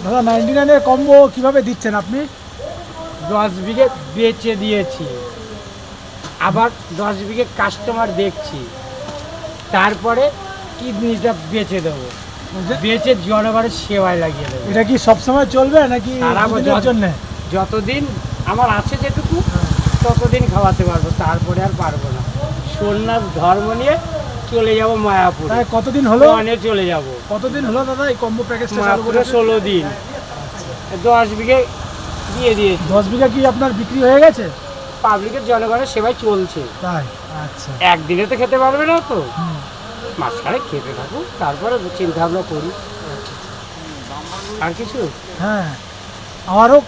দাদা 99-এর কম্বো কিভাবে দিচ্ছেন আপনি? 10 বিঘে বেচে দিয়েছি, আবার 10 বিঘে কাস্টমার দেখছি, তারপরে কিডনিটা বেচে দেবো, বেচে জনগণের সেবায় লাগিয়ে দেবো। এটা কি সবসময় চলবে নাকি সারা বছর জন্য? যতদিন আমার আছে যেটুকু ততদিন খাওয়াতে পারবো, তারপরে আর পারবো না। সন্ন্যাস ধর্ম নিয়ে চলে যাব মায়াপুর। কতদিন হলো চলে যাব? কতদিন হলো দাদা এই কম্বো প্যাকেজটা? মায়াপুরে 16 দিন। 10 বিঘে দিয়ে দিয়েছি। 10 বিঘা কি আপনার বিক্রি হয়ে গেছে? পাবলিকের জনগণের সেবায় চলছে। তাই? আচ্ছা। একদিনে তো খেতে পারবে না, তো মাঝখানে খেতে থাকুক, তারপরে চিন্তা ভাবনা করি। আর কিছু? হ্যাঁ, আমারও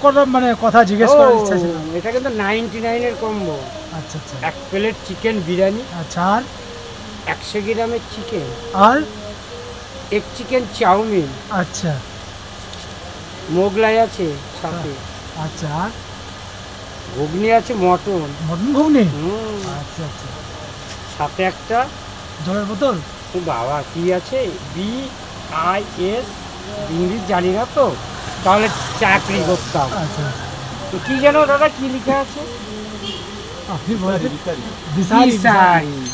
কথা জিজ্ঞেস করার ইচ্ছা ছিল। এটা কিন্তু 99-এর কম্বো। আচ্ছা আচ্ছা। 1 প্লেট চিকেন বিরিয়ানি। আচ্ছা। আর 100 গ্রামের চিকেন। আর 1 চিকেন চাউমিন। আচ্ছা। মোগলাই আছে সাথে। আচ্ছা। আর ঘুগনি আছে, মটন ঘুগনি। আচ্ছা আচ্ছা। সাথে একটা জলের বোতল। বাবা কি আছে, BIS ইংলিশ জানি না তো, তাহলে চাকরি করতাম। আচ্ছা। তো কি যেন দাদা কি লেখা আছে? আপনি বলেন।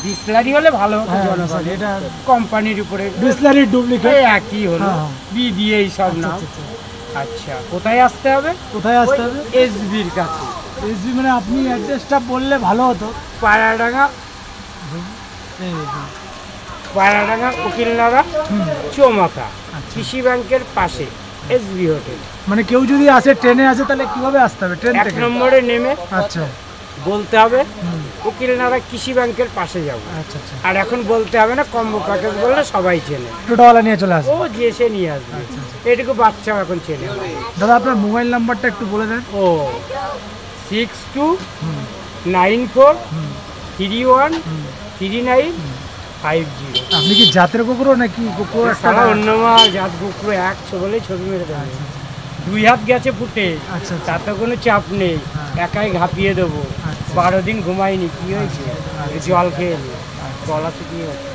বিসলারি হলে ভালো হতো। জনগণ এটা কোম্পানির উপরে বিসলারির ডুপ্লিকেট একই হলো, বি দিয়ে এই সব নাম। আচ্ছা, কোথায় আসতে হবে? কোথায় আসতে হবে? SBর কাছে। SB মানে আপনি অ্যাড্রেসটা বললে ভালো হতো। পায়রাডাঙ্গা উকিলনাড়া চৌমাথা, কৃষি ব্যাংকের পাশে SB হোটেল। মানে কেউ যদি আসে, ট্রেনে আসে, তাহলে কিভাবে আসতে হবে? ট্রেন থেকে 1 নম্বরে নেমে আচ্ছা বলতে হবে উকিলনাড়া কৃষি ব্যাংকের পাশে যাব। আচ্ছা আচ্ছা। আর এখন বলতে হবে না, কম্বো প্যাকেজ বললে সবাই চেনে, টোটোওয়ালা নিয়ে চলে আসবে। ও যে সে নিয়ে আসবে। এটুকু বাচ্চাও এখন চেনে। দাদা আপনার মোবাইল নাম্বারটা একটু বলে দেন। 6294313950। আপনি কি জাতের কুকুরও নাকি কুকুর? সারা অন্য জাত কুকুর এক বলেই ছবি মেরে দেবে। 2 হাত গেছে ফুটে। আচ্ছা। তাতে কোনো চাপ নেই, একাই ঘাপিয়ে দেবো। 12 দিন ঘুমাইনি, কি হয়েছে? জল খেয়ে নি, গলা শুকিয়ে গেছে।